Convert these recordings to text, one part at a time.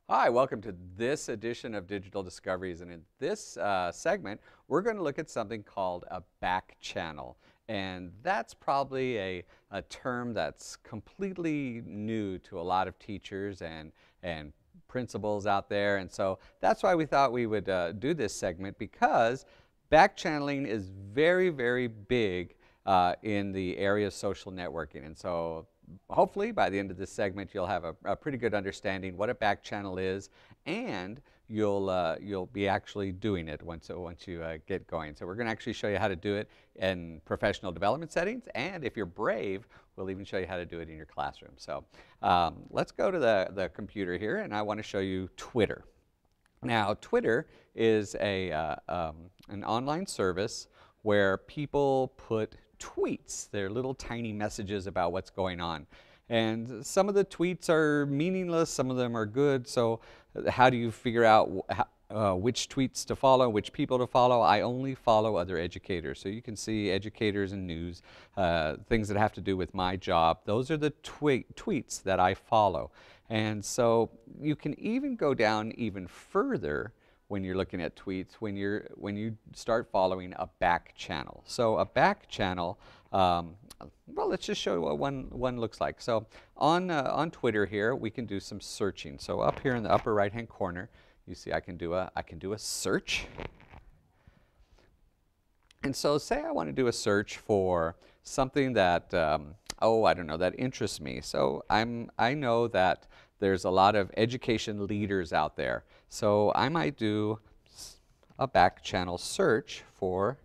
Hi, welcome to this edition of Digital Discoveries. And in this segment, we're going to look at something called a back channel. And that's probably a term that's completely new to a lot of teachers and principals out there. And so that's why we thought we would do this segment, because back channeling is very, very big in the area of social networking. And so hopefully by the end of this segment you'll have a pretty good understanding what a back channel is, and you'll be actually doing it once you get going. So we're going to actually show you how to do it in professional development settings, and if you're brave, we'll even show you how to do it in your classroom. So let's go to the computer here, and I want to show you Twitter. Now, Twitter is an online service where people put tweets. They're little tiny messages about what's going on. And some of the tweets are meaningless, some of them are good. So how do you figure out which tweets to follow, which people to follow? I only follow other educators. So you can see educators and news, things that have to do with my job. Those are the tweets that I follow. And so you can even go down even further when you're looking at tweets, when you start following a back channel. So a back channel, well, let's just show you what one looks like. So on Twitter here, we can do some searching. So up here in the upper right-hand corner, you see I can do a search. And so say I want to do a search for something that, I don't know, that interests me. So I know that there's a lot of education leaders out there. So I might do a back channel search for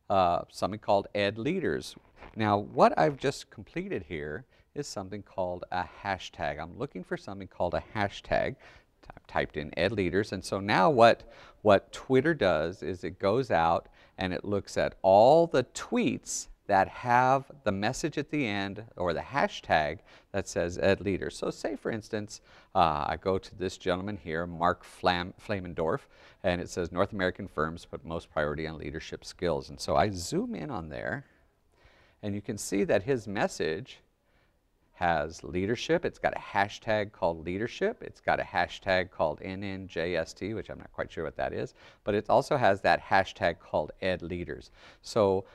something called Ed Leaders. Now, what I've just completed here is something called a hashtag. I'm looking for something called a hashtag. I've typed in Ed Leaders, and so now what Twitter does is it goes out and it looks at all the tweets that have the message at the end or the hashtag that says Ed Leaders. So say, for instance, I go to this gentleman here, Mark Flamendorf, and it says North American firms put most priority on leadership skills. And so I zoom in on there, and you can see that his message has leadership. It's got a hashtag called leadership. It's got a hashtag called NNJST, which I'm not quite sure what that is, but it also has that hashtag called Ed Leaders. So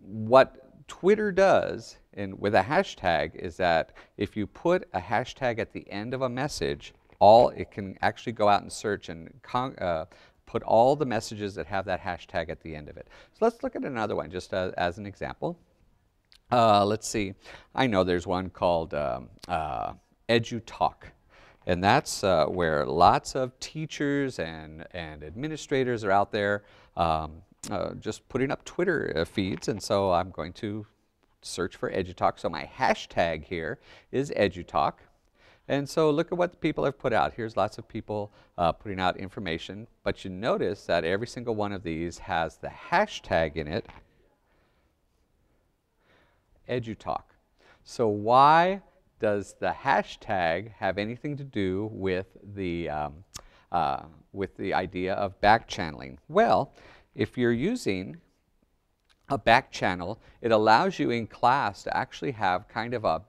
what Twitter does with a hashtag is that if you put a hashtag at the end of a message, it can actually go out and search and put all the messages that have that hashtag at the end of it. So let's look at another one just as an example. Let's see. I know there's one called EduTalk. And that's where lots of teachers and administrators are out there just putting up Twitter feeds. And so I'm going to search for EduTalk. So my hashtag here is EduTalk. And so look at what the people have put out. Here's lots of people putting out information. But you notice that every single one of these has the hashtag in it, EduTalk. So why does the hashtag have anything to do with the idea of back channeling? Well, if you're using a back channel, it allows you in class to actually have kind of a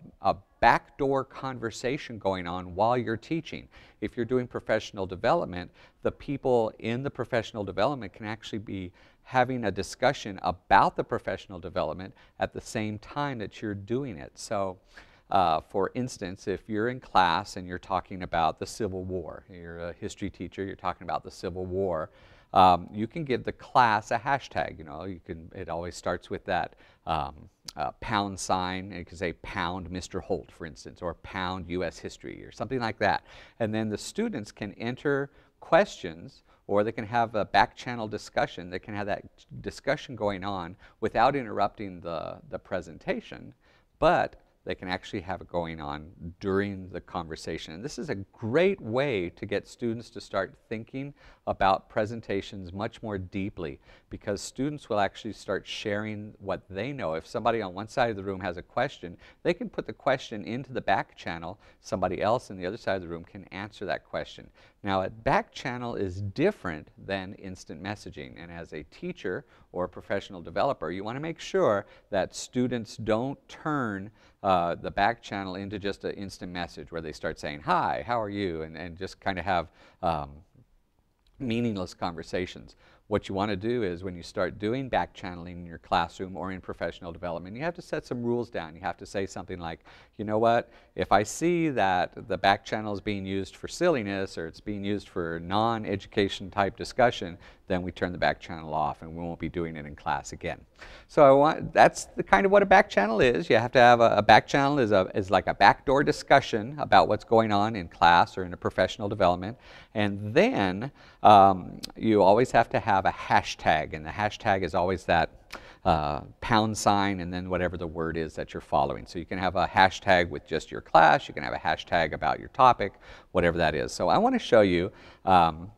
backdoor conversation going on while you're teaching. If you're doing professional development, the people in the professional development can actually be having a discussion about the professional development at the same time that you're doing it. So for instance, if you're in class and you're talking about the Civil War, you're a history teacher, you're talking about the Civil War, you can give the class a hashtag. You know, it always starts with that pound sign. And you can say pound Mr. Holt, for instance, or pound U.S. history, or something like that. And then the students can enter questions, or they can have a back channel discussion. They can have that discussion going on without interrupting the presentation, but they can actually have it going on during the conversation. And this is a great way to get students to start thinking about presentations much more deeply, because students will actually start sharing what they know. If somebody on one side of the room has a question, they can put the question into the back channel. Somebody else on the other side of the room can answer that question. Now, a back channel is different than instant messaging, and as a teacher or a professional developer, you want to make sure that students don't turn the back channel into just an instant message where they start saying, "Hi, how are you?" and just kind of have meaningless conversations. What you want to do is when you start doing back channeling in your classroom or in professional development, you have to set some rules down. You have to say something like, you know what, if I see that the back channel is being used for silliness or it's being used for non-education type discussion, then we turn the back channel off and we won't be doing it in class again. So that's the kind of what a back channel is. You have to have a back channel is like a backdoor discussion about what's going on in class or in a professional development. And then you always have to have a hashtag, and the hashtag is always that pound sign and then whatever the word is that you're following. So you can have a hashtag with just your class, you can have a hashtag about your topic, whatever that is. So I want to show you an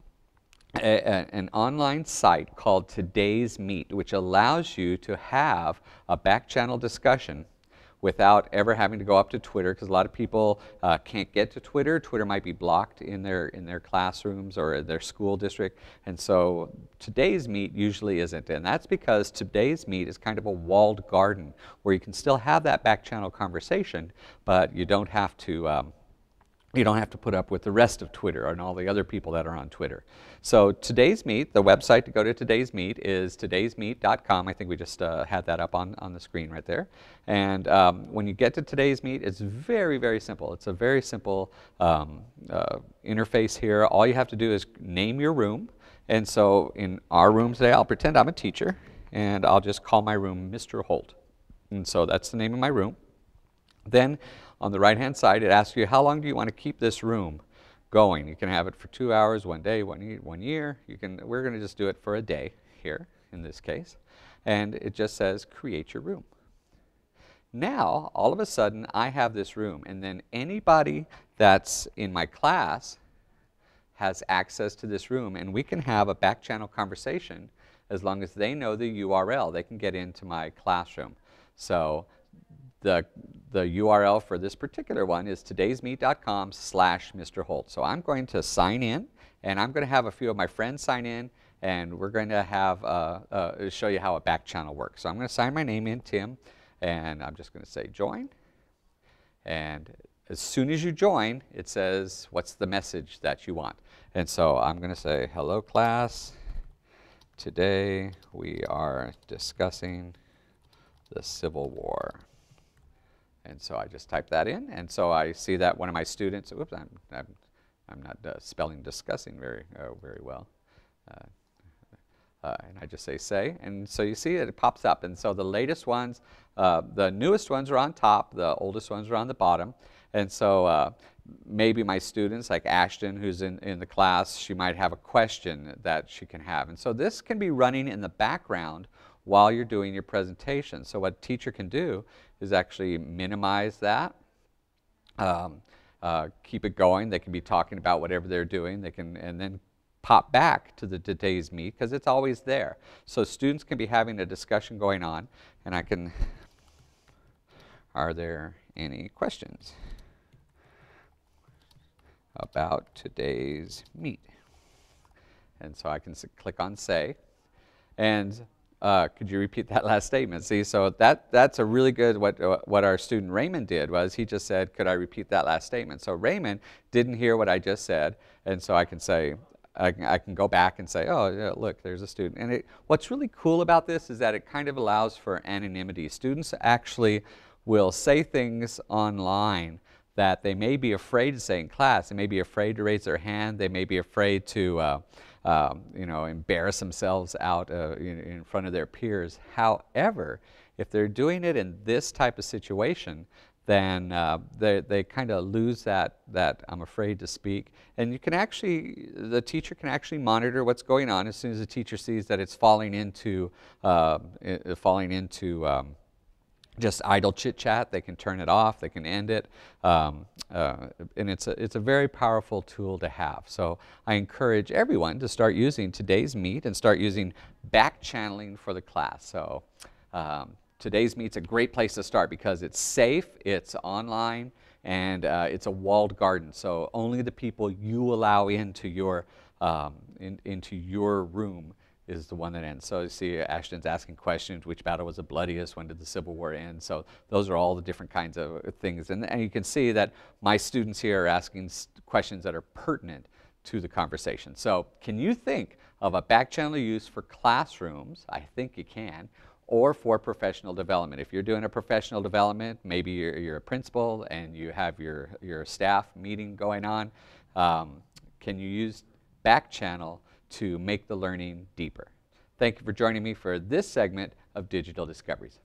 online site called Today's Meet, which allows you to have a back channel discussion without ever having to go up to Twitter, because a lot of people can't get to Twitter. Twitter might be blocked in their classrooms or their school district, and so Today's Meet usually isn't. And that's because Today's Meet is kind of a walled garden where you can still have that back channel conversation, but you don't have to put up with the rest of Twitter and all the other people that are on Twitter. So Today's Meet, the website to go to Today's Meet is todaysmeet.com. I think we just had that up on the screen right there. And when you get to Today's Meet, it's very, very simple. It's a very simple interface here. All you have to do is name your room. And so in our room today, I'll pretend I'm a teacher, and I'll just call my room Mr. Holt. And so that's the name of my room. Then on the right-hand side, it asks you, how long do you want to keep this room going? You can have it for 2 hours, 1 day, 1 year. We're going to just do it for a day here, in this case. And it just says, create your room. Now, all of a sudden, I have this room, and then anybody that's in my class has access to this room, and we can have a back channel conversation as long as they know the URL. They can get into my classroom. So the URL for this particular one is todaysmeet.com/Mr. Holt. So I'm going to sign in, and I'm going to have a few of my friends sign in, and we're going to have show you how a back channel works. So I'm going to sign my name in, Tim, and I'm just going to say join. And as soon as you join, it says, what's the message that you want? And so I'm going to say, hello class, today we are discussing the Civil War. And so I just type that in, and so I see that one of my students, oops, I'm not spelling discussing very well. And I just say, and so you see it pops up. And so the latest ones, the newest ones are on top, the oldest ones are on the bottom. And so maybe my students, like Ashton, who's in the class, she might have a question that she can have. And so this can be running in the background while you're doing your presentation. So what a teacher can do is actually minimize that, keep it going. They can be talking about whatever they're doing. They can, and then pop back to the Today's Meet because it's always there. So students can be having a discussion going on, and I can, are there any questions about today's meet? And so I can click on say, and could you repeat that last statement? See, so that's a really good, what our student Raymond did was he just said, could I repeat that last statement? So Raymond didn't hear what I just said, and so I can say, I can go back and say, oh, yeah, look, there's a student. And what's really cool about this is that it kind of allows for anonymity. Students actually will say things online that they may be afraid to say in class. They may be afraid to raise their hand. They may be afraid to embarrass themselves out in front of their peers. However, if they're doing it in this type of situation, then they kind of lose that I'm afraid to speak. And you can actually, the teacher can actually monitor what's going on as soon as the teacher sees that it's falling into just idle chit-chat. They can turn it off, they can end it, and it's a very powerful tool to have. So I encourage everyone to start using Today's Meet and start using back channeling for the class. So today's Meet's a great place to start because it's safe, it's online, and it's a walled garden. So only the people you allow into your room is the one that ends. So you see Ashton's asking questions, which battle was the bloodiest, when did the Civil War end? So those are all the different kinds of things. And you can see that my students here are asking questions that are pertinent to the conversation. So can you think of a back channel use for classrooms? I think you can. Or for professional development. If you're doing a professional development, maybe you're a principal and you have your staff meeting going on, can you use back channel to make the learning deeper? Thank you for joining me for this segment of Digital Discoveries.